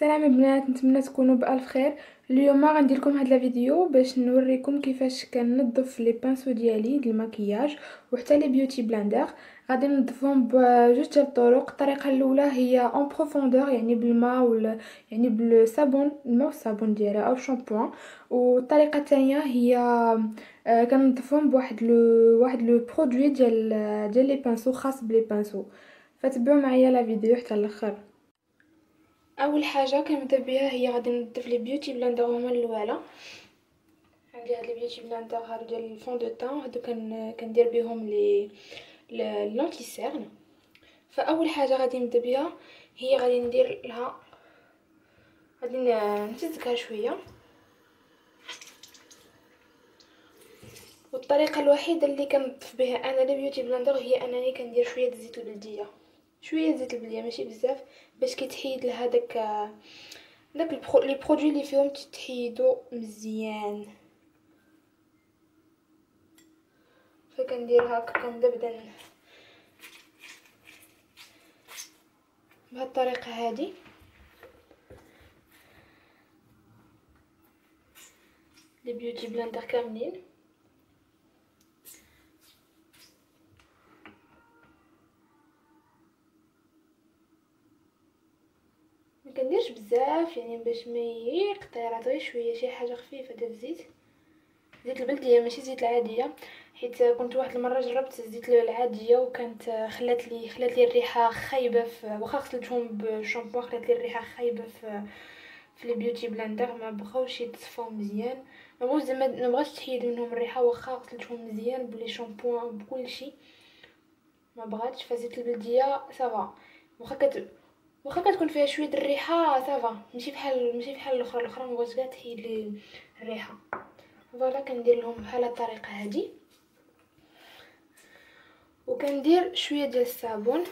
سلام البنات، نتمنى تكونوا بالف خير. اليوم غندير لكم هاد الفيديو باش نوريكم كيفاش كننظف لي بانسو ديالي ديال المكياج وحتى لي بيوتي بلاندر. غادي ننظفهم بجوج تاع الطرق. الطريقه الاولى هي اون بروفوندور، يعني بالماء ولا يعني بالصابون، الماء والصابون ديالها او شامبوان. والطريقه الثانيه هي كننظفهم واحد لو برودوي ديال لي بانسو، خاص بلي بانسو. فتبعوا معايا لا فيديو حتى الاخر. اول حاجه كنبدا بها هي غادي نضيف لي بيوتي بلاندر هما الاولى. عندي هاد لي بيوتي بلاندر هادو ديال الفون دو تان، هادو كندير بهم لونتي سيرن. فاول حاجه غادي نبدا بها هي غادي ندير لها، غادي نمسكها شويه. والطريقه الوحيده اللي كنظف بها انا لي بيوتي بلاندر هي انني كندير شويه زيت البلديه، شويه زيت البلديه ماشي بزاف، باش كيتحيد لها داك لي برودوي اللي فيهم تتحيدوا مزيان. فكندير هكا، كنبدا بهاد الطريقه هادي. لي بيوتي بلاندر كاملين. ما كنديرش بزاف يعني باش ما يقطيرات، غير شويه، شي حاجه خفيفه ديال الزيت، زيت البلديه ماشي زيت العاديه. حيت كنت واحد المره جربت الزيت العاديه وكانت خلات لي الريحه خايبه، واخا غسلتهم بالشامبو خلات لي الريحه خايبه في لي بيوتي بلاندر. ما بغاوش يتصفاو مزيان، ما بغاوش زعما، ما بغاش تحيد منهم الريحه واخا غسلتهم مزيان بلي شامبو بكلشي، ما بغاتش. فزيت البلديه صافا، واخا كتكون فيها شويه الريحه صافا، ماشي بحال الاخرى ما بغاتش كاع تحيد لي الريحه. فوالا كندير لهم بحال الطريقه هذه، وكندير شويه ديال الصابون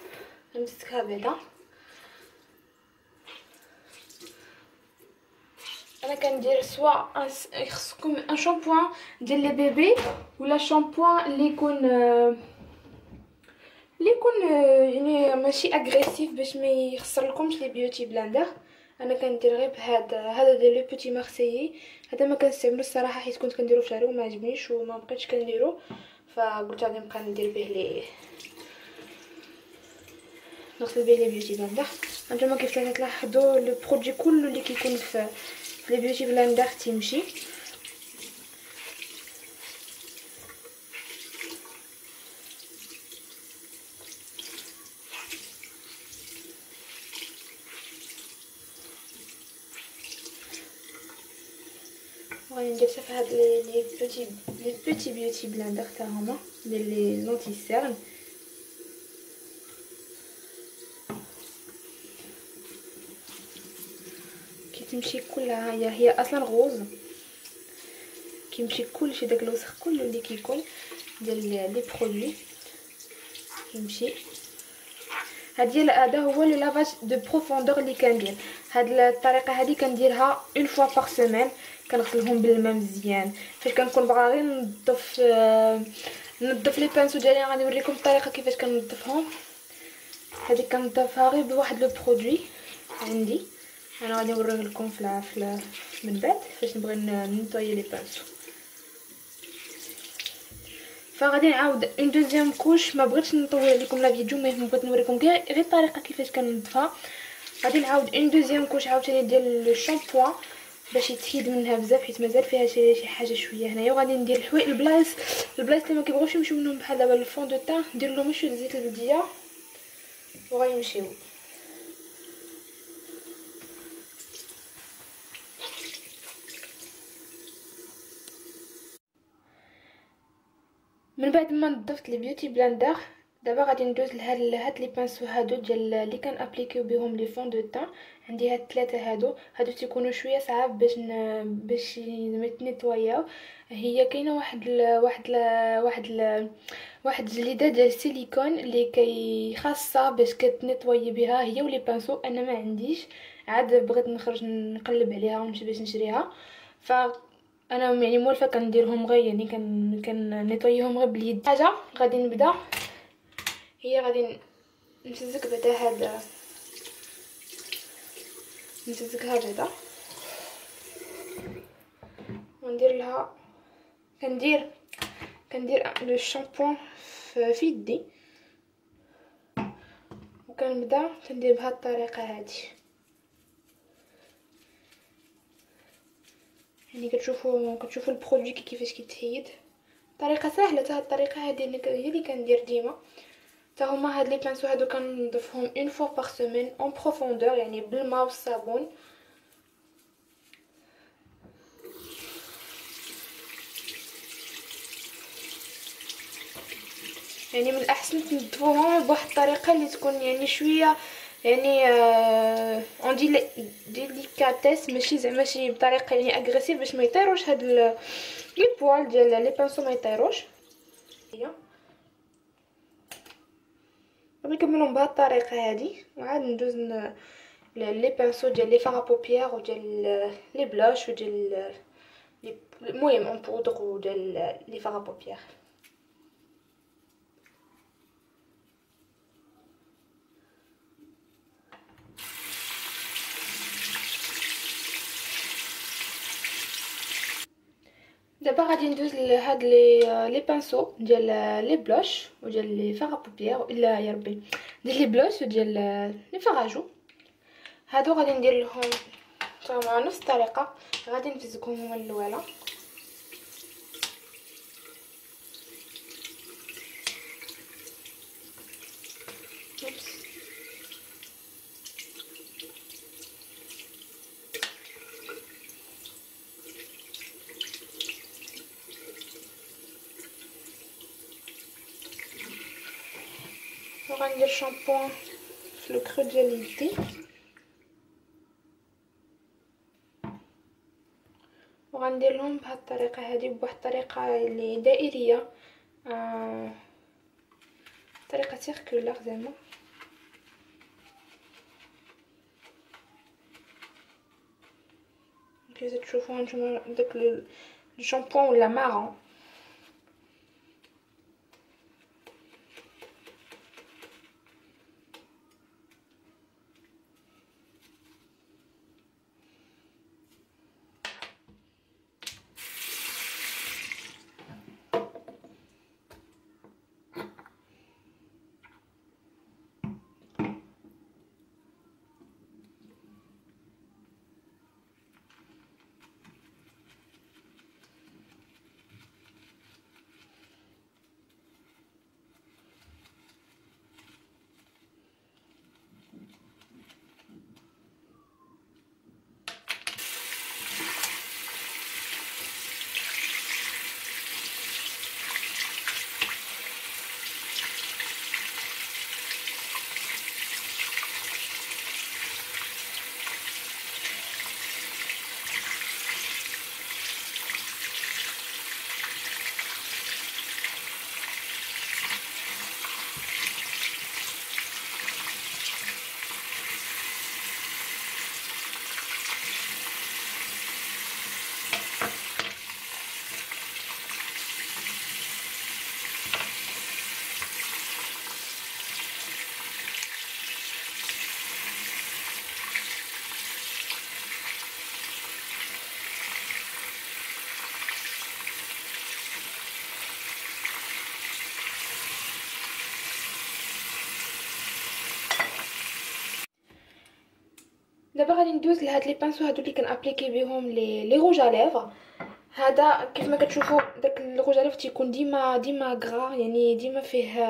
نمسكها بعدا. انا كندير سواء يخصكم ان شامبوان ديال لي بيبي ولا شامبوان اللي يكون يعني ماشي اغريسيف باش ما يخسر لكمش لي بيوتي بلاندر. انا كندير غير هذا ديال لو بوتي مارسيي. هذا ما كنستعملو الصراحه حيت كنت كنديرو في شعري وما عجبنيش وما بقيتش كنديرو، فقلت غادي نبقى ندير به نغسل به لي بيوتي بلاندر. هانتوما كيف تلاحظوا لو برودوي كله اللي كيكون في لي بيوتي بلاندر تيمشي. غادي ندير صافي هاد لي بوتي بيوتي بلاندر تا هما ديال لي لونتي سيرن. كيتمشي كلها، هي اصلا غوز، كيمشي كلشي داك الوسخ كله اللي كيكون ديال لي برودوي كيمشي. هذا هو لو لافاج دو بروفوندور اللي كندير. هاد الطريقه هذه كنديرها اون فوا بار سيمين، كنغسلهم بالماء مزيان. فاش كنكون باغا غير نظف لي بانسو ديالي، غادي نوريكم الطريقه كيفاش كنظفهم. هذه كنظفها غير بواحد لو برودوي عندي، انا غادي نوريه لكم من بعد فاش نبغي نيطويي لي بانسو. فغادي نعاود اون دوزيام كوش. ما بغيتش نطول لكم لا فيديو، ما بغيت نوريكم غير الطريقه كيفاش كننظفها. غادي نعاود اون دوزيام كوش عاوتاني ديال لو شامبوان باش يتحيد منها بزاف، حيت مازال فيها شي حاجه شويه هنايا. وغادي ندير البلايص اللي ما كيبغوش يمشيو منهم بحال دابا الفون دو تان، ندير لهم شويه زيت البلديه وغيمشيو. من بعد ما نظفت لي بيوتي بلاندر، دابا غادي ندوز لهاد لي بانسو هادو ديال اللي كنابليكيو بهم لي فون دو تان. عندي هاد الثلاثه هادو تيكونوا شويه صعاب باش يتنيطواياو. هي كاينه واحد الجليده ديال السيليكون اللي خاصه باش كتنيطواي بها هي ولي بانسو. انا ما عنديش، عاد بغيت نخرج نقلب عليها ونمشي باش نشريها. انا يعني مولفه كنديرهم غير يعني كنيطويهم غير باليد. حاجه غادي نبدا هي غادي نمسك بعدا نمزجها بيضه وندير لها كندير لو الشامبوان في يدي وكنبدا كندير بهاد الطريقه هادي. يعني كتشوفوا البرودوي كيفاش كيتحيد. طريقه سهله، هاد الطريقه هادي هي اللي كندير ديما. حتى هما هاد لي بانسو هادو كنضيفهم اون فوا باغ سيمين اون بروفوندور، يعني بالماء والصابون. يعني من الاحسن تنظفوهم بواحد الطريقه اللي تكون يعني شويه يعني اون ديليكاتيس، ماشي زعما شي بطريقه يعني اغريسيف باش ما يطيروش هاد لي بوال ديال لي بانسو ما يطيروش. هي نكملهم بهاد الطريقه هادي وعاد ندوز لي بانسو ديال لي فار بوبيير وديال لي بلاش وديال المهم اون بودر وديال لي فار بوبيير. دابا غادي ندوز لهاد لي بانسو ديال لي بلاش وديال لي فار بوبيير، الا يا ربي ديال لي بلاش وديال لي فاراجو. هادو غادي ندير لهم تما نفس الطريقه، غادي نفزكهم هما الاولى. وغندير شامبوان في لو كرو ديال يدي وغندير لهم بهاد الطريقه هادي، بواحد الطريقه اللي دائريه، طريقه سيركولار زعما. كيف تشوفوا نتوما داك الشامبوان ولا مارون. دابا غادي ندوز لهاد لي بانسو هادو اللي كنابليكي بهم لي روج ا ليفر. هذا كيف ما كتشوفوا داك الروج ا ليفر تيكون ديما غرا، يعني ديما فيه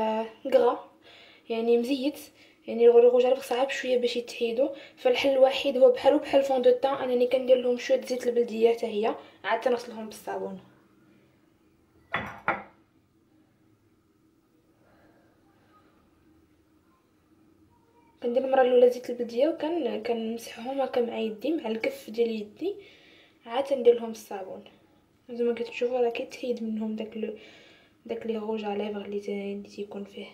غرا، يعني مزيت. يعني الروج ا ليفر صعب شويه باش يتحيدوا، فالحل الوحيد هو بحال فون دو طون انني كندير لهم شويه زيت البلديه حتى هي، عاد تنغسلهم بالصابون. كندير المره الاولى زيت البلديه كنمسحهم هكا مع يدي مع الكف ديال يدي، عاد تندير لهم الصابون. زي ما كتشوفوا راه كيتحيد منهم داك لي روج ا ليفر اللي تيكون فيه.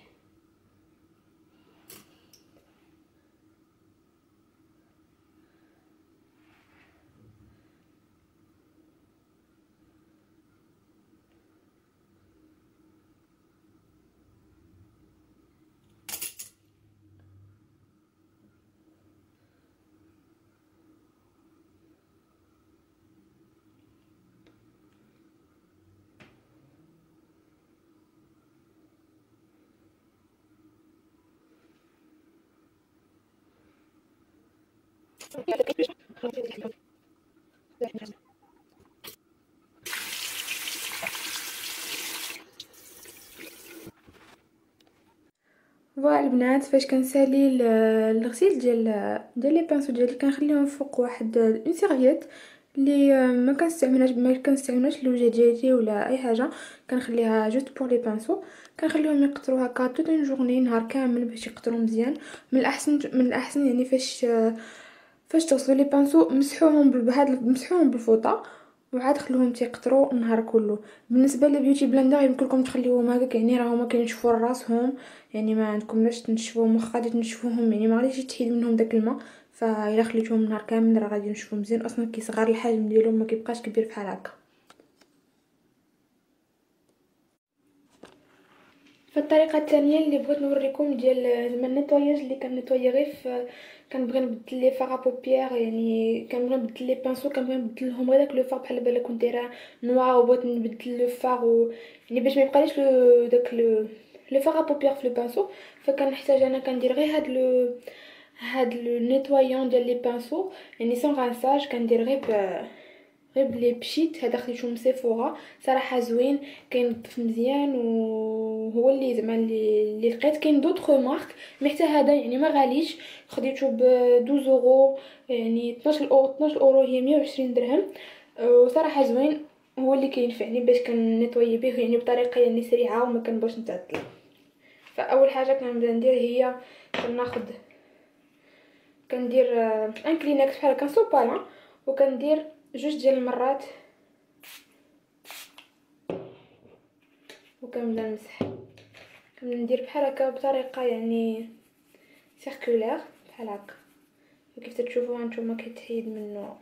فوالا البنات، فاش كنسالي الغسيل ديال لي بانسو ديالي كنخليهم فوق واحد اون سيرفيت اللي ما كنستعملهاش للوجه ديالي ولا اي حاجه. كنخليها جوست بور لي بانسو. كنخليهم يقطروا هكا توت اون جورني، نهار كامل باش يقطروا مزيان. من الاحسن يعني فاش تغسلوا لي بانسو مسحوهم بالفوطه، وعاد خلوهم تيقطروا النهار كله. بالنسبه للبيوتي بلندر يمكن لكم تخليوهم هكاك، يعني راهم ما كينشفوا راسهم، يعني ما عندكم لاش تنشفوهم، واخا غادي تنشفوهم يعني ما غاديش تحيد منهم داك الماء. فالا خليتوهم نهار كامل راه غادي ينشفوا مزيان، اصلا كيصغر الحجم ديالهم ما كيبقاش كبير بحال هكا. فالطريقه الثانيه اللي بغيت نوريكم ديال زعما النيطواياج اللي كنيطوايي غير كنبغي نبدل لي فاغ بوبيير، يعني كنبغي نبدل لي بانسو، كنبغي نبدل لهم غير داك لو فاغ بحال دابا كنت دايره نوار وبغيت نبدل لو فاغ يعني باش ما يبقاليش داك لو فاغ بوبيير في لو بانسو. فكنحتاج انا كندير غير هاد لو نيطوايون ديال لي بانسو، يعني سون غانساج. كندير غير بلي بشيت هذا خديتو من سيفورا، صراحه زوين، كينظف مزيان وهو اللي زعما اللي لقيت. كاين دوطخ مارك مي حتى هذا يعني ما غاليش، خديته ب 12 اورو، يعني 12 اورو هي 120 درهم. وصراحه زوين، هو اللي كينفعني باش كنيطوي به يعني بطريقه يعني سريعه وما كنبغيش نتعطل. فاول حاجه كنبدا ندير هي كندير ان كلينكس بحال هكا صوبالان، وكندير جوج ديال المرات وكنبدا نمسح. كندير بحال هكا بطريقه يعني سيركولير بحال هكا، كيف تشوفوا هانتوما كيتحيد منه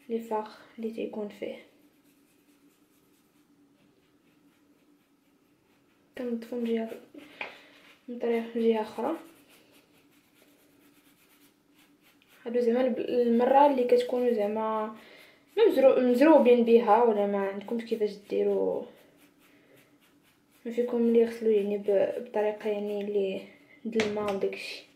لي فاغ اللي تيكون فيه. كنضيفو من طريقه جهه اخرى. هادو زعما المره اللي كتكونوا زعما مزروبين بها ولا ما عندكمش كيفاش ديروا، ما فيكم اللي يغسلوا يعني بطريقه يعني اللي د الماء وداكشي.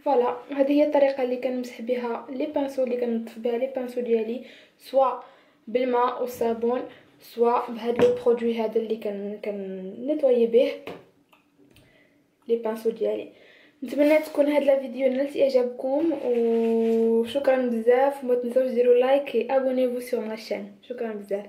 فوالا هذه هي الطريقه اللي كنمسح بها لي بانسو، اللي كنظف بها لي بانسو ديالي، سواء بالماء والصابون، سواء بهذا لو برودوي هذا اللي نيطوايي به لي بانسو ديالي. نتمنى تكون هاد لا فيديو نالت اعجابكم، وشكرا بزاف. وما تنساوش ديروا لايك و ابونيفو سور ما شين. شكرا بزاف.